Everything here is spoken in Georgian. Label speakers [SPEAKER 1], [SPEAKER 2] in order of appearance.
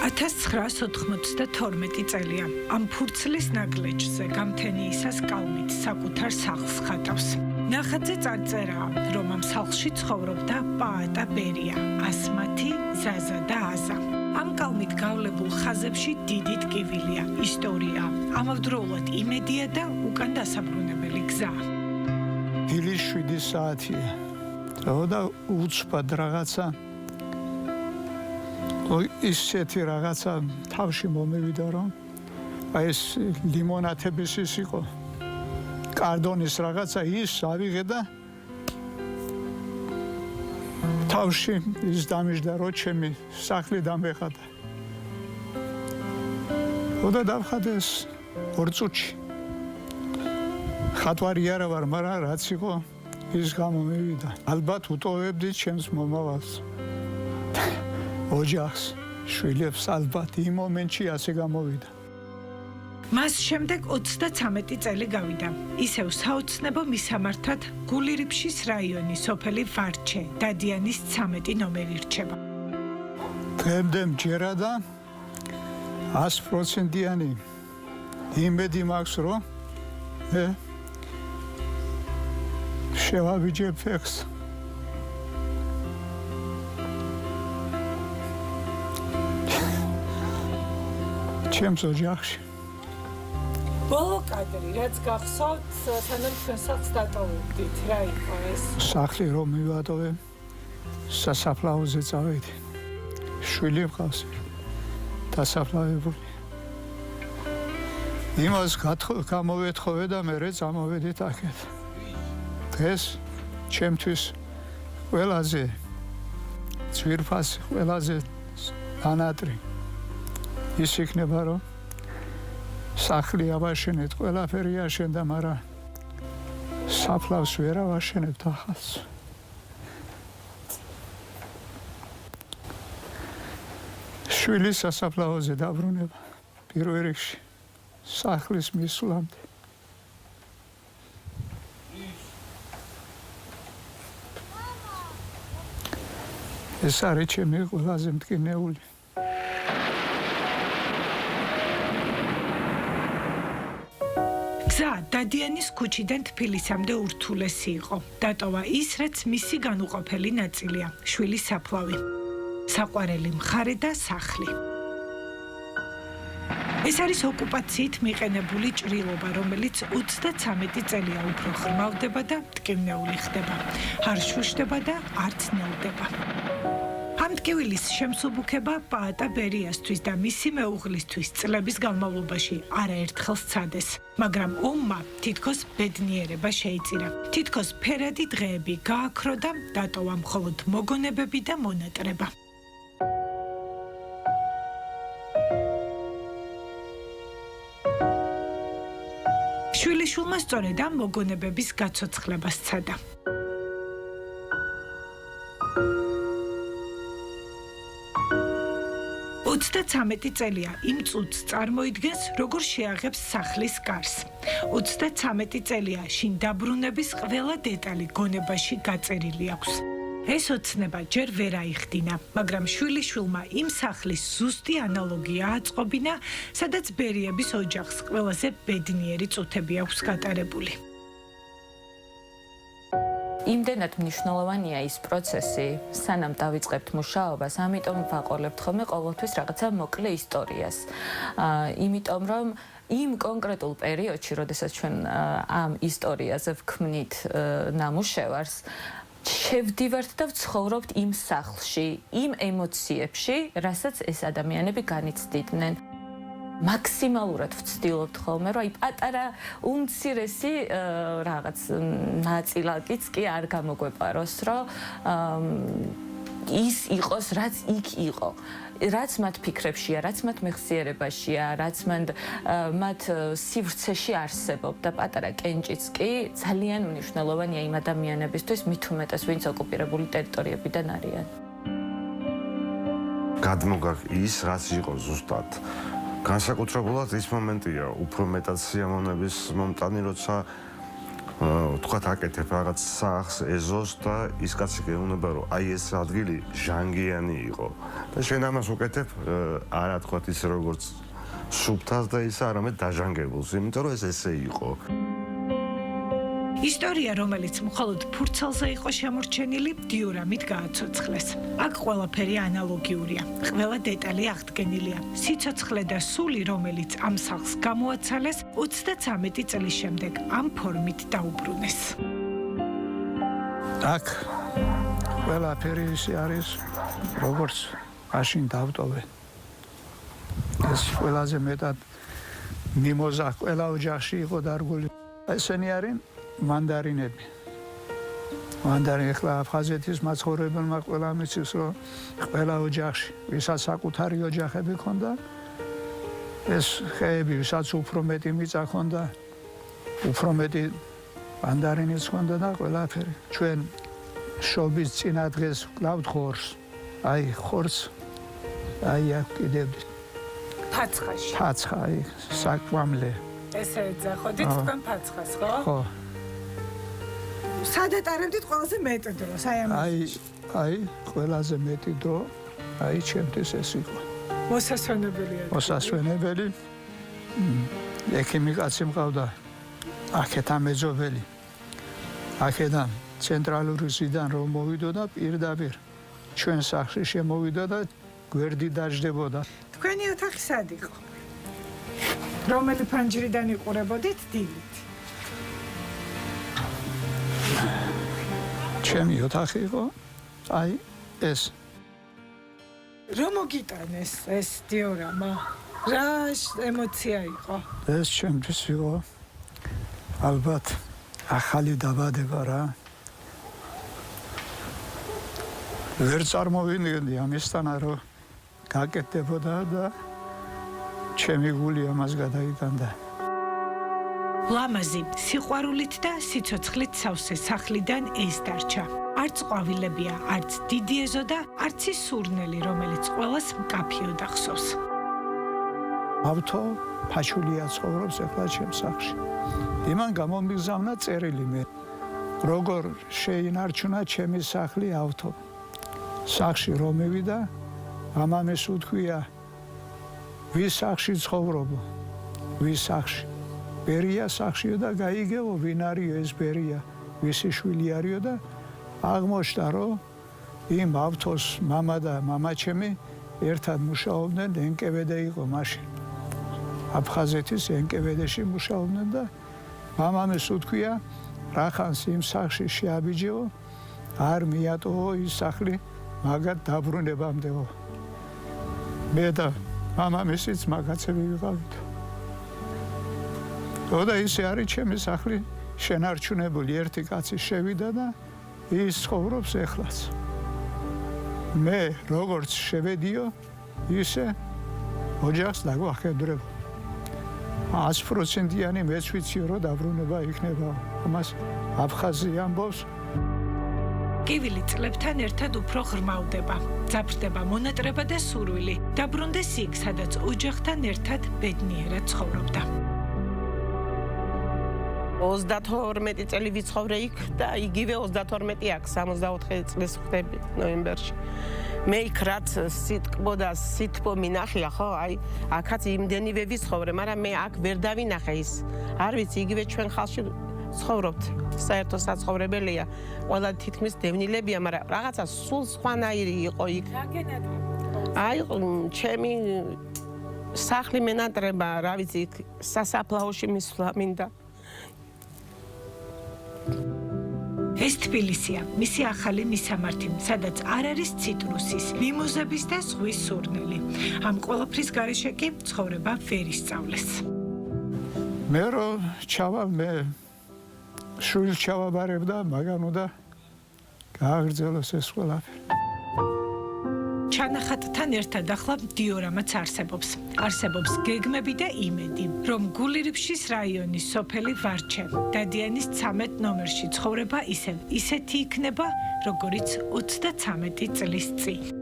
[SPEAKER 1] 1992 წელია. ამ ფურცლის ნაგლეჯზე გამთენიისას კალმით საკუთარ სახლს ხატავს. ნახატზე წარწერაა, რომ ამ სახლში ცხოვრობდა პაატა ბერია, ასმათი, ზაზა და აზა. ამ კალმით გავლებულ ხაზებში დიდი ტკივილია, ისტორია, ამავდროულად იმედია და უკან დასაბრუნებელი გზა.
[SPEAKER 2] დილის 7 საათია. და უცბად რაღაცა ისეთი რაღაცა თავში მომევიდა, რომ აი ეს ლიმონათების ის იყო კარდონის რაღაცა ის ავიღე და თავში ის დამიжდა, რომ ჩემი სახლი დამეხატა. და დავხატე ეს 2 წუთში. ხატვარი არა ვარ, მაგრამ რაც იყო ის გამომივიდა. ალბათ უტოვებდი ჩემს მომავალს. ოჯახს, შვილებს ალბათ იმ მომენტში ასე გამოვიდა.
[SPEAKER 1] მას შემდეგ 33 წელი გავიდა. ისევ საოცნებო მისამართად გულირიფშის რაიონის სოფელი ვარჩე, დადიანის 13 ნომერი რჩება.
[SPEAKER 2] დღემდე მჯერა და 100%-იანი იმედი მაქვს, რომ მე შევავიჯებ ფეხს. ჩემს ოჯახში.
[SPEAKER 1] ბოლო კადრი, რაც გახსოვთ, სანამ თქვენ სახლს დატოვებდით, რა იყო ეს?
[SPEAKER 2] სახლი რომ მივატოვე, სასაფლაოზე წავედი. შვილი მყავს, დასაფლავებული. იმას გამოვეთხოვე და მერე წამოვედით აქეთ. დღეს ჩემთვის ყველაზე ძვირფასი, ყველაზე ანატრი ის იქნება, რომ სახლი ავაშენეთ, ყველაფერი აშენდა, მაგრამ საფლავს ვერ ავაშენებთ ახალს. შვილი სასაფლაოზე დაბრუნება პირველ რიგში სახლის მისვლამდე. ეს არის ჩემი ყველაზე მტკინეული. გზა დადიანის ქუჩიდან თბილისამდე ურთულესი იყო. დატოვა ის, რაც მისი განუყოფელი ნაწილია, შვილის საფლავი, საყვარელი მხარე და სახლი. ეს არის ოკუპაციით მიყენებული ჭრილობა, რომელიც 33 წელია უფრო ხმავდება და მტკივნეული ხდება. არ შუშდება და არც ნელდება. ამ ტკივილის შემსუბუქება პაატა ბერიასთვის და მისი მეუღლისთვის წლების განმავლობაში არაერთხელ სცადეს, მაგრამ ომმა თითქოს ბედნიერება შეიწირა. თითქოს ფერადი დღეები გააქრო და დატოვა მხოლოდ მოგონებები და მონატრება. შვილიშვილმა სწორედ ამ მოგონებების გაცოცხლება სცადა. და 13 წელია იმ წუთს წარმოიდგენს, როგორ შეაღებს სახლის კარს. 33 წელია შინ დაბრუნების ყველა დეტალი გონებაში გაწერილი აქვს. ეს ოცნება ჯერ ვერ აიხდინა, მაგრამ შვილიშვილმა იმ სახლის ზუსტი ანალოგია აწყობინა, სადაც ბერიების ოჯახს ყველაზე ბედნიერი წუთები აქვს გატარებული.
[SPEAKER 3] იმდენად მნიშვნელოვანია ის პროცესი, სანამ დავიწყებთ მუშაობას, ამიტომ ვაყოლებთ ხოლმე ყოველთვის რაღაცა მოკლე ისტორიას. იმიტომ რომ იმ კონკრეტულ პერიოდში, როდესაც ჩვენ ამ ისტორიაზე ვქმნით ნამუშევარს, შევდივართ და ვცხოვრობთ იმ სახლში, იმ ემოციებში, რასაც ეს ადამიანები განიცდიდნენ. მაქსიმალურად ვცდილობთ ხოლმე, რომ აი პატარა უმცირესი რაღაც ნაწილაკიც კი არ გამოგვეპაროს, რომ ის იყოს, რაც იქ იყო. რაც მათ ფიქრებშია, რაც მათ მეხსიერებაშია, რაც მათ სივრცეში არსებობდა, პატარა კენჭიც კი ძალიან მნიშვნელოვანია იმ ადამიანებისთვის, მით უმეტეს, ვინც ოკუპირებული ტერიტორიებიდან არიან.
[SPEAKER 4] გადმოგაქ ის, რაც იყო ზუსტად. განსაკუთრებულად ის მომენტია, უფრო მეტად სიამოვნების მომტანი, როცა თქვათ აკეთებ რაღაც სახს, ეზოს და ის კაცი გეუბნება რომ აი ეს ადგილი ჟანგიანი იყო და შენ ამას უკეთებ არა თქვათ ის როგორც სუფთას და ის არამედ დაჟანგებულს, იმიტომ რომ ეს ესე იყო.
[SPEAKER 2] ისტორია, რომელიც მხოლოდ ფურცელზე იყო შემორჩენილი, დიორამით გააცოცხლეს. აქ ყველაფერი ანალოგიურია, ყველა დეტალი აღდგენილია. სიცოცხლე და სული, რომელიც ამ სახლს გამოაცალეს, 33 წლის შემდეგ ამ ფორმით დაუბრუნეს.
[SPEAKER 5] აქ ყველაფერი ისე არის, როგორც მაშინ დავტოვე. ეს ყველაზე მეტად მიმოზა ყველა ოჯახში იყო დარგული. ესენი არის მანდარინები. მანდარინი ახლა აფხაზეთის მაცხოვრებელმა ყველა მიცის რომ ყველა ოჯახში, ვისაც საკუთარი ოჯახები ჰქონდა, ეს ხეები, ვისაც უფრო მეტი მიწა ჰქონდა, უფრო მეტი მანდარინიც ჰქონდა და ყველაფერი. ჩვენ შობის წინა დღეს ვკლავთ ხორს. აი ხორს აი აქ კიდევ
[SPEAKER 1] ფაცხაში.
[SPEAKER 5] ფაცხა, აი საკვამლე.
[SPEAKER 1] ესე ეძახოდით თქვენ ფაცხას, ხო?
[SPEAKER 5] ხო.
[SPEAKER 1] სადატარებდით ყველაზე მეტ დროს, აი ამ.
[SPEAKER 5] აი ყველაზე მეტი დრო, აი ჩემთვის ეს იყო.
[SPEAKER 1] მოსასვენებელია.
[SPEAKER 5] მოსასვენებელი. ექიმი კაცი მყავდა. აქეთა მეძობელი. აქედან ცენტრალური გზიდან რომ მოვიდოდა პირდაპირ ჩვენ სახლში შემოვიდა და გვერდი დაждდებოდა.
[SPEAKER 1] თქვენი ოთახი სად იყო? რომელი ფანჯრიდან იყურებოდით დილით?
[SPEAKER 5] ჩემი ოთახი იყო აი ეს.
[SPEAKER 1] რომ მოგიტანეს ეს დიორამა? რა ემოცია იყო?
[SPEAKER 5] ეს ჩემთვის იყო ალბათ ახალი დაბადება რა. ვერ წარმოვიდგენდი ამისთანა რომ გაკეთდებოდა და ჩემი გული ამას გადაიტანდა.
[SPEAKER 2] ლამაზი, სიყვარულით და სიცოცხლით სავსე სახლიდან ეს დარჩა. არც ყვავილებია, არც დიდი ეზო და არც ის სურნელი, რომელიც ყველას მკაფიოდ ახსოვს.
[SPEAKER 5] ავთო ფაჩულია ცხოვრობს ახლა ჩემს სახლში. იმან გამომიგზავნა წერილი მე. როგორ შეინარჩუნა ჩემი სახლი ავთო. სახლში რომ მივიდა, მამამის უთქვია, ვის სახლში ცხოვრობო? ვის სახლში? ბერია სახლშიო და გაიგებო ვინ არისო ეს ბერია, ვისი შვილი არისო და აღმოჩნდა რომ იმ ავთოს მამა და მამაჩემი ერთად მუშაობდნენ, NKVD იყო მაშინ. აფხაზეთის NKVD-ში მუშაობდნენ და მამამის უთქვია, რახანს იმ სახლში შეაბიჯეო, არ მიატოვო ის სახლი მაგათ დაბრუნებამდეო. მე და მამამისიც მაგაცები ვიყავით. და ისე არის ჩემი სახლი შენარჩუნებული. ერთი კაცი შევიდა და ის ცხოვრობს ეხლაც. მე როგორც შევედიო, ისე ოჯახს დაგვახედრებ. 100%-იანი მეც ვიციო რომ დაბრუნება იქნება. ამას აფხაზი ამბობს.
[SPEAKER 2] კივილი წლებთან ერთად უფრო ღრმავდება. ძაფრდება მონატრება და სურვილი. დაბრუნდეს იქ, სადაც ოჯახთან ერთად ბედნიერად ცხოვრობდა.
[SPEAKER 6] 32 წელი ვიცხოვრე იქ და იგივე 32 აქ 64 წლის ხდები ნოემბერში. მე იქ რაც სიტკბო და სითბო მინახია ხო, აი აქაც იმდენივე ვიცხოვრე, მაგრამ მე აქ ვერ დავინახე ის. არ ვიცი, იგივე ჩვენ ხალხში ცხოვრობთ, საერთო საცხოვრებელია, ყველა თითქმის დევნილებია, მაგრამ რაღაცა სულ სხვანაირი იყო იქ. აი ჩემი სახლი მენატრება, რა ვიცი, სასაფლაოში მისვლა მინდა.
[SPEAKER 2] ეს თბილისია, მისი ახალი მისამართი, სადაც არ არის ციტრუსის, მიმოზების და ზღვის სურნელი. ამ ყველაფრის გარეშე კი ცხოვრება ვერ ისწავლეს.
[SPEAKER 5] მე რომ ჩავალ, მე შვილს ჩავაბარებდა, მაგან უნდა გააგრძელოს ეს ყველაფერი.
[SPEAKER 2] ჩანახატთან ერთად ახლა დიორამაც არსებობს. არსებობს გეგმები და იმედი, რომ გულირიფშის რაიონის სოფელი ვარჩე, დადიანის 13 ნომერში ცხოვრება ისეთი იქნება, როგორიც 33 წლის წინ.